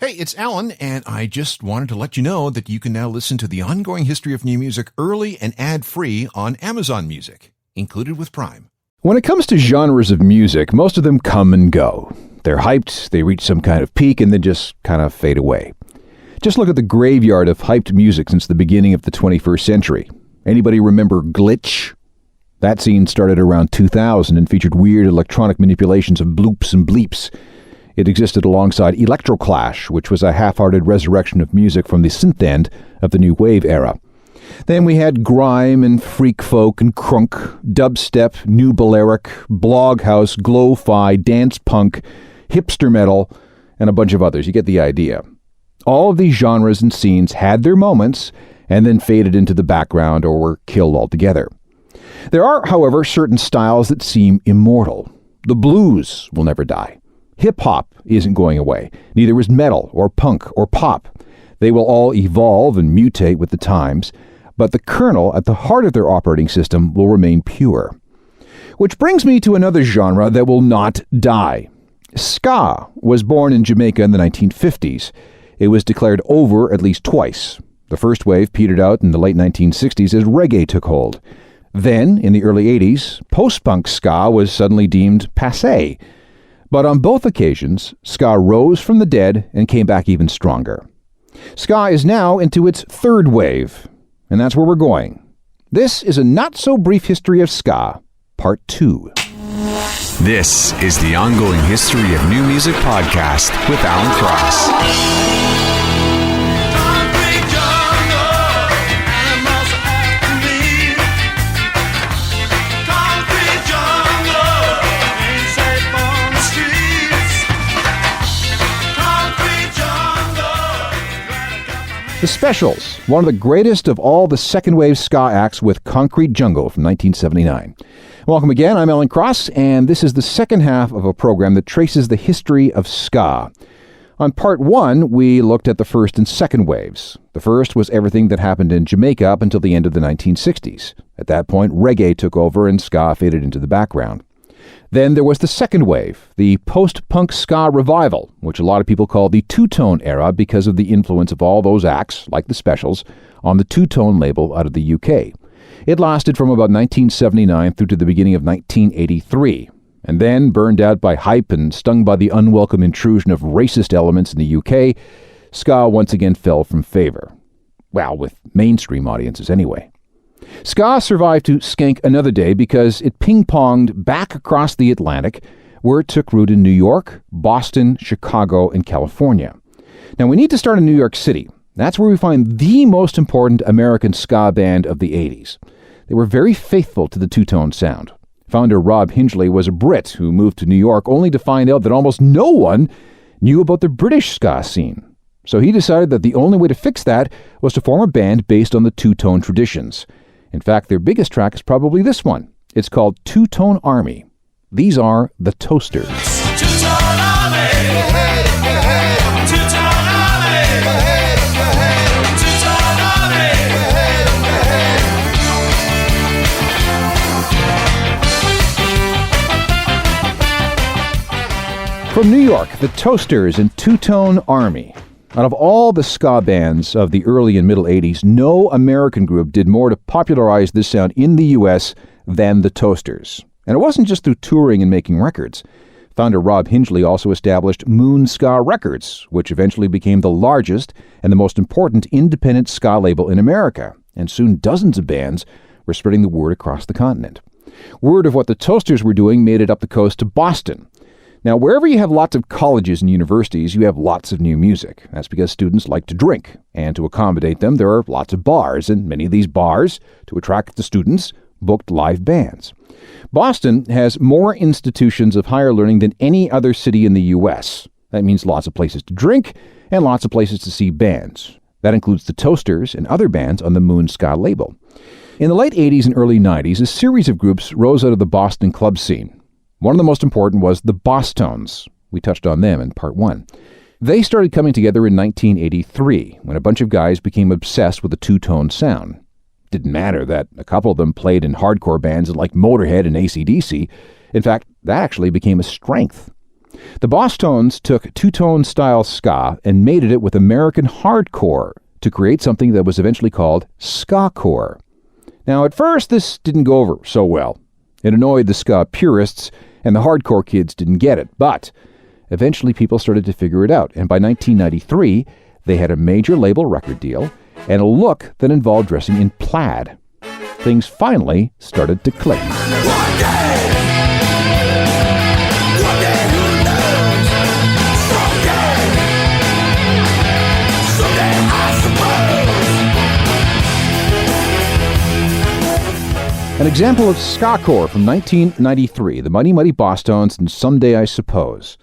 Hey, it's Alan, and I just wanted to let you know that you can now listen to the ongoing history of new music early and ad-free on Amazon Music, included with Prime. When it comes to genres of music, most of them come and go. They're hyped, they reach some kind of peak, and then just kind of fade away. Just look at the graveyard of hyped music since the beginning of the 21st century. Anybody remember Glitch? That scene started around 2000 and featured weird electronic manipulations of bloops and bleeps. It existed alongside Electroclash, which was a half-hearted resurrection of music from the synth end of the new wave era. Then we had grime and freak folk and crunk, dubstep, new Balearic, blog house, glo-fi, dance punk, hipster metal, and a bunch of others. You get the idea. All of these genres and scenes had their moments and then faded into the background or were killed altogether. There are, however, certain styles that seem immortal. The blues will never die. Hip-hop isn't going away. Neither is metal or punk or pop. They will all evolve and mutate with the times, but the kernel at the heart of their operating system will remain pure. Which brings me to another genre that will not die. Ska was born in Jamaica in the 1950s. It was declared over at least twice. The first wave petered out in the late 1960s as reggae took hold. Then, in the early 80s, post-punk ska was suddenly deemed passe. But on both occasions, ska rose from the dead and came back even stronger. Ska is now into its third wave, and that's where we're going. This is a not-so-brief history of ska, Part 2. This is the Ongoing History of New Music podcast with Alan Cross. The Specials, one of the greatest of all the second-wave ska acts with Concrete Jungle from 1979. Welcome again, I'm Alan Cross, and this is the second half of a program that traces the history of ska. On Part 1, we looked at the first and second waves. The first was everything that happened in Jamaica up until the end of the 1960s. At that point, reggae took over and ska faded into the background. Then there was the second wave, the post-punk ska revival, which a lot of people call the two-tone era because of the influence of all those acts, like the Specials, on the two-tone label out of the UK. It lasted from about 1979 through to the beginning of 1983, and then, burned out by hype and stung by the unwelcome intrusion of racist elements in the UK, ska once again fell from favor. Well, with mainstream audiences anyway. Ska survived to skank another day because it ping-ponged back across the Atlantic, where it took root in New York, Boston, Chicago, and California. Now, we need to start in New York City. That's where we find the most important American ska band of the 80s. They were very faithful to the two-tone sound. Founder Rob Hingley was a Brit who moved to New York only to find out that almost no one knew about the British ska scene. So he decided that the only way to fix that was to form a band based on the two-tone traditions. In fact, their biggest track is probably this one. It's called Two-Tone Army. These are the Toasters. Two-tone army. Two-tone army. Two-tone army. From New York, the Toasters and Two-Tone Army. Out of all the ska bands of the early and middle 80s, no American group did more to popularize this sound in the U.S. than the Toasters. And it wasn't just through touring and making records. Founder Rob Hingley also established Moon Ska Records, which eventually became the largest and the most important independent ska label in America. And soon dozens of bands were spreading the word across the continent. Word of what the Toasters were doing made it up the coast to Boston. Now, wherever you have lots of colleges and universities, you have lots of new music. That's because students like to drink. And to accommodate them, there are lots of bars. And many of these bars, to attract the students, booked live bands. Boston has more institutions of higher learning than any other city in the U.S. That means lots of places to drink and lots of places to see bands. That includes the Toasters and other bands on the Moon Ska label. In the late 80s and early 90s, a series of groups rose out of the Boston club scene. One of the most important was the Bosstones. We touched on them in Part 1. They started coming together in 1983, when a bunch of guys became obsessed with the two-tone sound. Didn't matter that a couple of them played in hardcore bands like Motorhead and AC/DC. In fact, that actually became a strength. The Bosstones took two-tone style ska and mated it with American hardcore to create something that was eventually called ska-core. Now, at first, this didn't go over so well. It annoyed the ska purists, and the hardcore kids didn't get it. But eventually, people started to figure it out, and by 1993, they had a major label record deal and a look that involved dressing in plaid. Things finally started to click. An example of ska-core from 1993, the Mighty Mighty Bosstones and Someday I Suppose.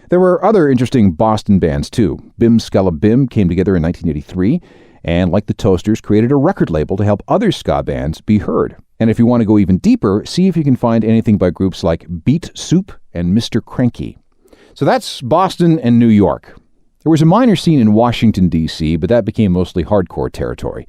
There were other interesting Boston bands too. Bim Skella Bim came together in 1983 and, like the Toasters, created a record label to help other ska bands be heard. And if you want to go even deeper, see if you can find anything by groups like Beat Soup and Mr. Cranky. So that's Boston and New York. There was a minor scene in Washington, D.C., but that became mostly hardcore territory.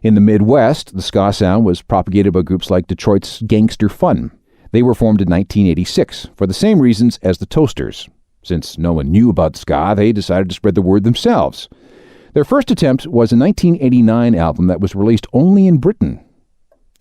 In the Midwest, the ska sound was propagated by groups like Detroit's Gangster Fun. They were formed in 1986 for the same reasons as the Toasters. Since no one knew about ska, they decided to spread the word themselves. Their first attempt was a 1989 album that was released only in Britain.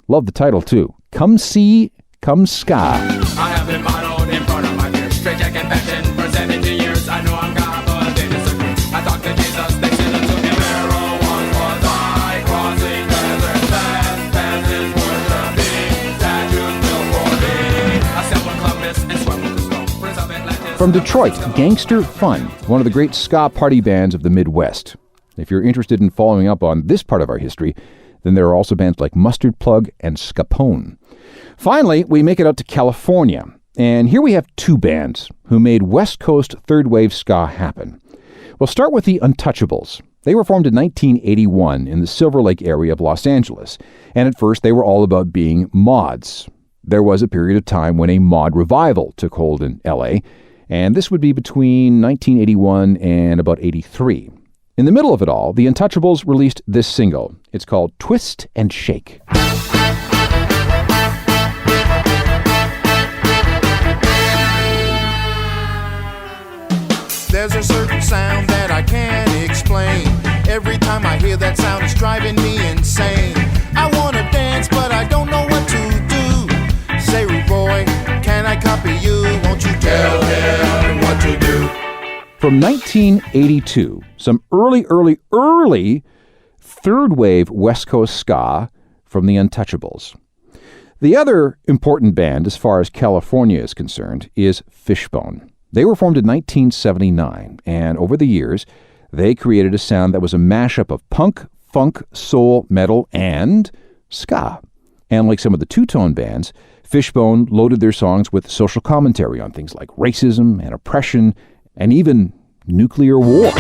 Love the title, too. Come See, Come Ska. I have been modeled in front of my peers. Straight jack and passion for 70 years. I know I'm God, but they disagree. I talk to Jesus, they said it took me narrow. Once was I crossing desert sands. Fences worshiping, statues built for me. I said one Columbus and swept with the snow. Prince of Atlantis. From Detroit, Gangster Fun, one of the great ska party bands of the Midwest. If you're interested in following up on this part of our history, then there are also bands like Mustard Plug and Scapone. Finally, we make it out to California, and here we have two bands who made West Coast third wave ska happen. We'll start with the Untouchables. They were formed in 1981 in the Silver Lake area of Los Angeles, and at first they were all about being mods. There was a period of time when a mod revival took hold in LA, and this would be between 1981 and about 83. In the middle of it all, the Untouchables released this single. It's called Twist and Shake. There's a certain sound that I can't explain. Every time I hear that sound, it's driving me insane. I want to dance, but I don't know what to do. Say, rude boy, can I copy you? Won't you tell him what to do? From 1982, some early third wave West Coast ska from the Untouchables. The other important band as far as California is concerned is Fishbone. They were formed in 1979, and over the years, they created a sound that was a mashup of punk, funk, soul, metal, and ska. And like some of the two-tone bands, Fishbone loaded their songs with social commentary on things like racism and oppression, and even nuclear war.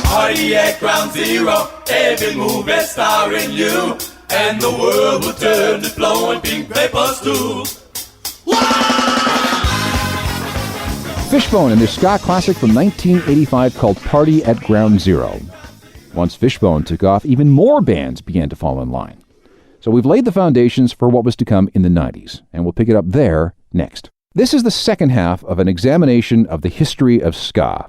Party at Ground Zero, every move is starring you, and the world will turn to flowing pink papers too. Fishbone and their ska classic from 1985 called Party at Ground Zero. Once Fishbone took off, even more bands began to fall in line. So we've laid the foundations for what was to come in the 90s, and we'll pick it up there next. This is the second half of an examination of the history of ska.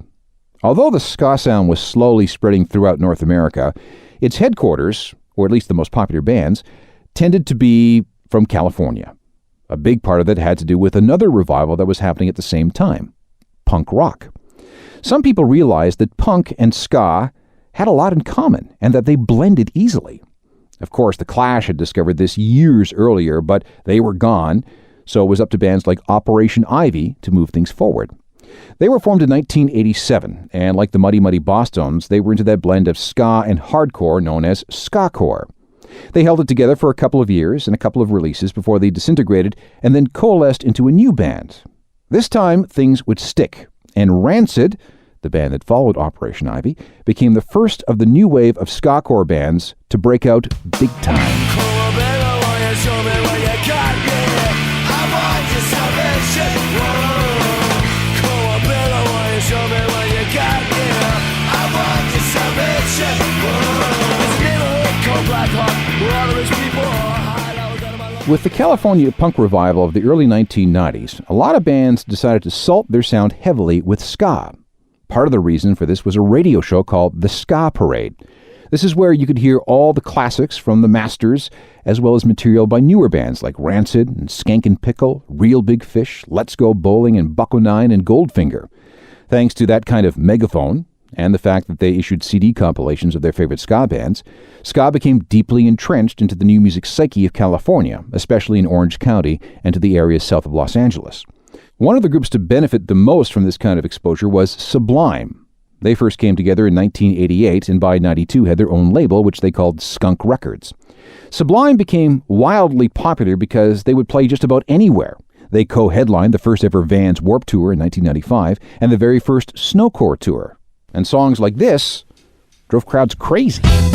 Although the ska sound was slowly spreading throughout North America, its headquarters, or at least the most popular bands, tended to be from California. A big part of that had to do with another revival that was happening at the same time, punk rock. Some people realized that punk and ska had a lot in common and that they blended easily. Of course, The Clash had discovered this years earlier, but they were gone, so it was up to bands like Operation Ivy to move things forward. They were formed in 1987, and like the Mighty Mighty Bosstones, they were into that blend of ska and hardcore known as ska-core. They held it together for a couple of years and a couple of releases before they disintegrated and then coalesced into a new band. This time, things would stick, and Rancid, the band that followed Operation Ivy, became the first of the new wave of ska-core bands to break out big time. With the California punk revival of the early 1990s, a lot of bands decided to salt their sound heavily with ska. Part of the reason for this was a radio show called The Ska Parade. This is where you could hear all the classics from the masters, as well as material by newer bands like Rancid and Skankin' Pickle, Real Big Fish, Let's Go Bowling, and Bucko 9 and Goldfinger. Thanks to that kind of megaphone, and the fact that they issued CD compilations of their favorite ska bands, ska became deeply entrenched into the new music psyche of California, especially in Orange County and to the areas south of Los Angeles. One of the groups to benefit the most from this kind of exposure was Sublime. They first came together in 1988 and by 92 had their own label, which they called Skunk Records. Sublime became wildly popular because they would play just about anywhere. They co-headlined the first ever Vans Warped Tour in 1995 and the very first Snowcore Tour. And songs like this drove crowds crazy. That's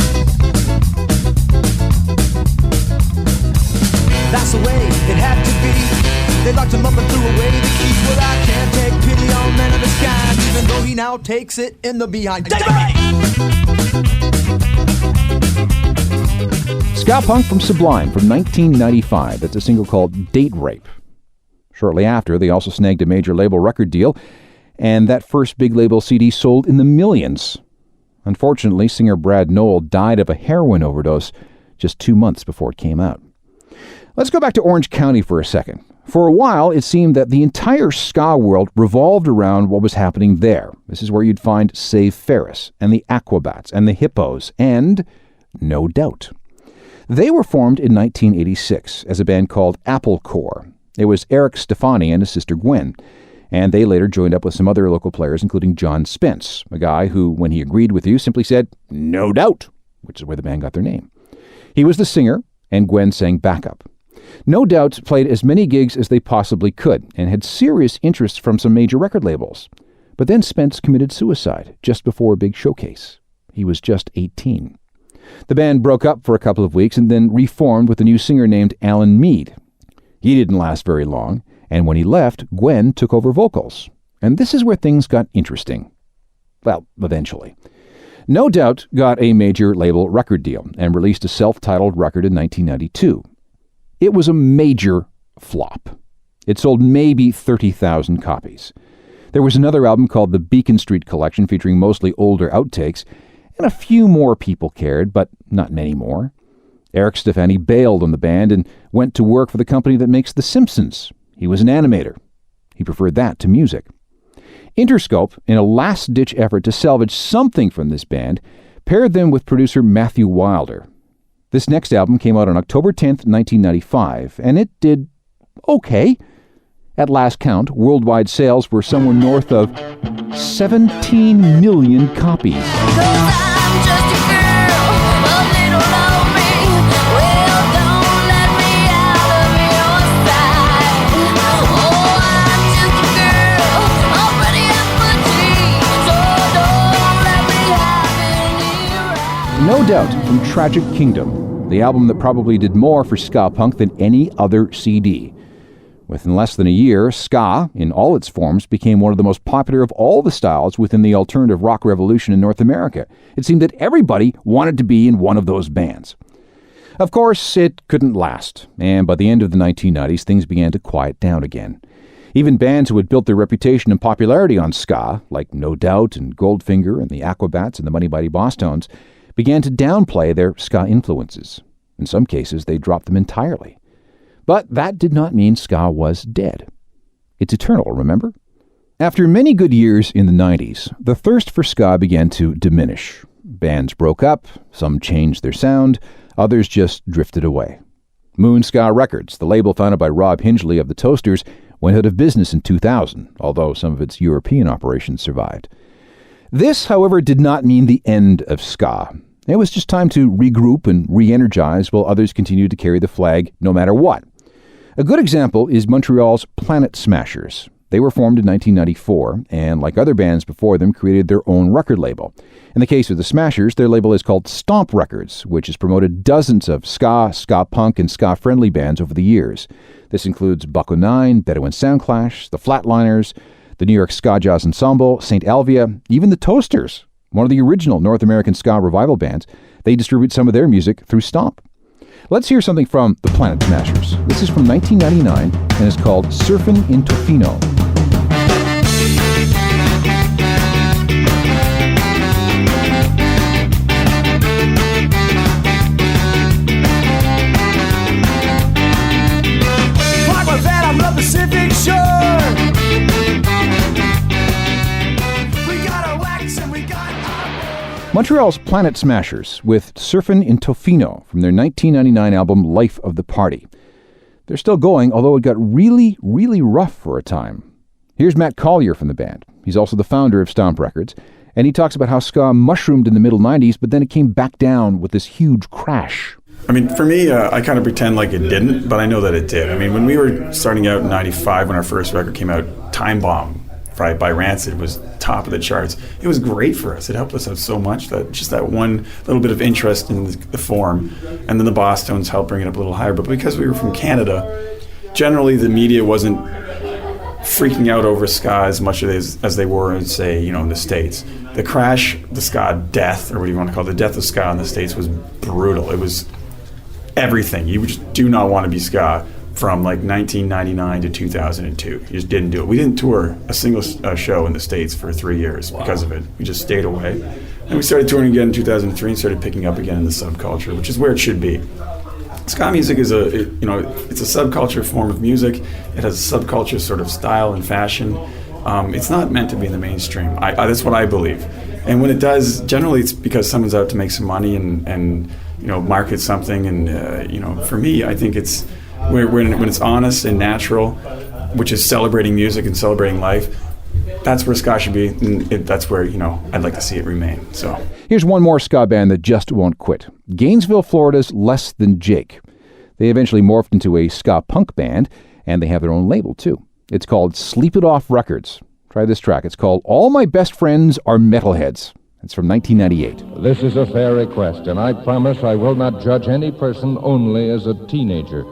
the way it had to be. They locked him up and threw away the keys. Well, I can't take pity on men of his kind, even though he now takes it in the behind. Ska punk from Sublime from 1995. That's a single called Date Rape. Shortly after, they also snagged a major label record deal, and that first big label CD sold in the millions. Unfortunately, singer Brad Noel died of a heroin overdose just 2 months before it came out. Let's go back to Orange County for a second. For a while, it seemed that the entire ska world revolved around what was happening there. This is where you'd find Save Ferris, and the Aquabats, and the Hippos, and No Doubt. They were formed in 1986 as a band called Apple Corps. It was Eric Stefani and his sister Gwen, and they later joined up with some other local players, including John Spence, a guy who, when he agreed with you, simply said, "No doubt," which is where the band got their name. He was the singer, and Gwen sang backup. No Doubt played as many gigs as they possibly could, and had serious interest from some major record labels. But then Spence committed suicide just before a big showcase. He was just 18. The band broke up for a couple of weeks and then reformed with a new singer named Alan Mead. He didn't last very long, and when he left, Gwen took over vocals. And this is where things got interesting. Well, eventually. No Doubt got a major label record deal and released a self-titled record in 1992. It was a major flop. It sold maybe 30,000 copies. There was another album called the Beacon Street Collection featuring mostly older outtakes, and a few more people cared, but not many more. Eric Stefani bailed on the band and went to work for the company that makes The Simpsons. He was an animator. He preferred that to music. Interscope, in a last-ditch effort to salvage something from this band, paired them with producer Matthew Wilder. This next album came out on October 10th, 1995, and it did okay. At last count, worldwide sales were somewhere north of 17 million copies. No Doubt from Tragic Kingdom, the album that probably did more for ska punk than any other CD. Within less than a year, ska, in all its forms, became one of the most popular of all the styles within the alternative rock revolution in North America. It seemed that everybody wanted to be in one of those bands. Of course, it couldn't last, and by the end of the 1990s, things began to quiet down again. Even bands who had built their reputation and popularity on ska, like No Doubt and Goldfinger and the Aquabats and the Money Mighty Bosstones, began to downplay their ska influences. In some cases, they dropped them entirely. But that did not mean ska was dead. It's eternal, remember? After many good years in the 90s, the thirst for ska began to diminish. Bands broke up, some changed their sound, others just drifted away. Moon Ska Records, the label founded by Rob Hingley of the Toasters, went out of business in 2000, although some of its European operations survived. This, however, did not mean the end of ska. It was just time to regroup and re-energize while others continued to carry the flag no matter what. A good example is Montreal's Planet Smashers. They were formed in 1994, and like other bands before them, created their own record label. In the case of the Smashers, their label is called Stomp Records, which has promoted dozens of ska, ska punk, and ska-friendly bands over the years. This includes Bucko 9, Bedouin Soundclash, the Flatliners, the New York Ska Jazz Ensemble, St. Alvia, even the Toasters, one of the original North American ska revival bands. They distribute some of their music through Stomp. Let's hear something from the Planet Smashers. This is from 1999 and is called Surfin' in Tofino. Pacific Shore. We got our wax and we got our... Montreal's Planet Smashers with Surfin' in Tofino from their 1999 album Life of the Party. They're still going, although it got really, really rough for a time. Here's Matt Collier from the band. He's also the founder of Stomp Records, and he talks about how ska mushroomed in the middle 90s, but then it came back down with this huge crash. I mean, for me, I kind of pretend like it didn't, but I know that it did. I mean, when we were starting out in 95, when our first record came out, Time Bomb by Rancid was top of the charts. It was great for us. It helped us out so much, that just that one little bit of interest in the form, and then the Bosstones helped bring it up a little higher. But because we were from Canada, generally the media wasn't freaking out over ska as much as they were in, say, in the States. The crash, the ska death, or what do you want to call it, the death of ska in the States was brutal. It was everything. You just do not want to be ska from like 1999 to 2002. You just didn't do it. We didn't tour a single show in the States for 3 years because of it. We just stayed away. And we started touring again in 2003 and started picking up again in the subculture, which is where it should be. Ska music is it's a subculture form of music. It has a subculture sort of style and fashion. It's not meant to be in the mainstream. That's what I believe. And when it does, generally it's because someone's out to make some money and market something. And for me, I think it's when it's honest and natural, which is celebrating music and celebrating life. That's where ska should be, and that's where I'd like to see it remain. So here's one more ska band that just won't quit. Gainesville, Florida's Less Than Jake. They eventually morphed into a ska punk band, and they have their own label too. It's called Sleep It Off Records. Try this track. It's called All My Best Friends Are Metalheads. It's from 1998. This is a fair request, and I promise I will not judge any person only as a teenager.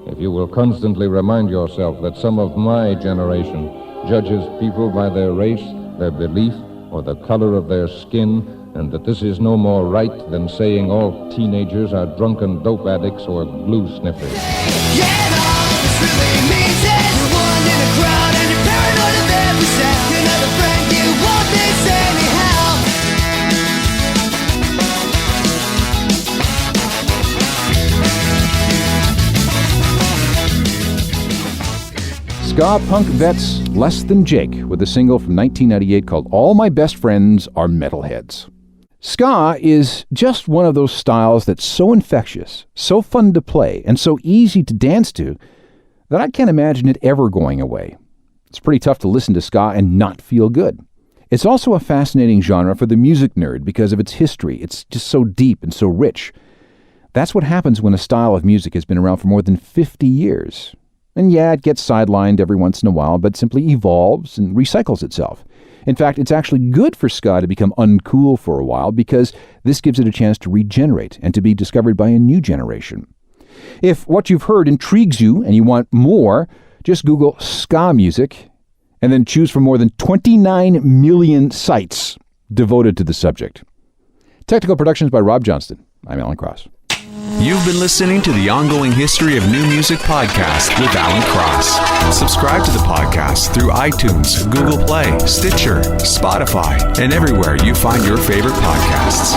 If you will constantly remind yourself that some of my generation judges people by their race, their belief, or the color of their skin, and that this is no more right than saying all teenagers are drunken dope addicts or glue sniffers. Ska punk vets Less Than Jake with a single from 1998 called All My Best Friends Are Metalheads. Ska is just one of those styles that's so infectious, so fun to play, and so easy to dance to that I can't imagine it ever going away. It's pretty tough to listen to ska and not feel good. It's also a fascinating genre for the music nerd because of its history. It's just so deep and so rich. That's what happens when a style of music has been around for more than 50 years. And yeah, it gets sidelined every once in a while, but simply evolves and recycles itself. In fact, it's actually good for ska to become uncool for a while because this gives it a chance to regenerate and to be discovered by a new generation. If what you've heard intrigues you and you want more, just Google ska music and then choose from more than 29 million sites devoted to the subject. Technical productions by Rob Johnston. I'm Alan Cross. You've been listening to the Ongoing History of New Music podcast with Alan Cross. Subscribe to the podcast through iTunes, Google Play, Stitcher, Spotify, and everywhere you find your favorite podcasts.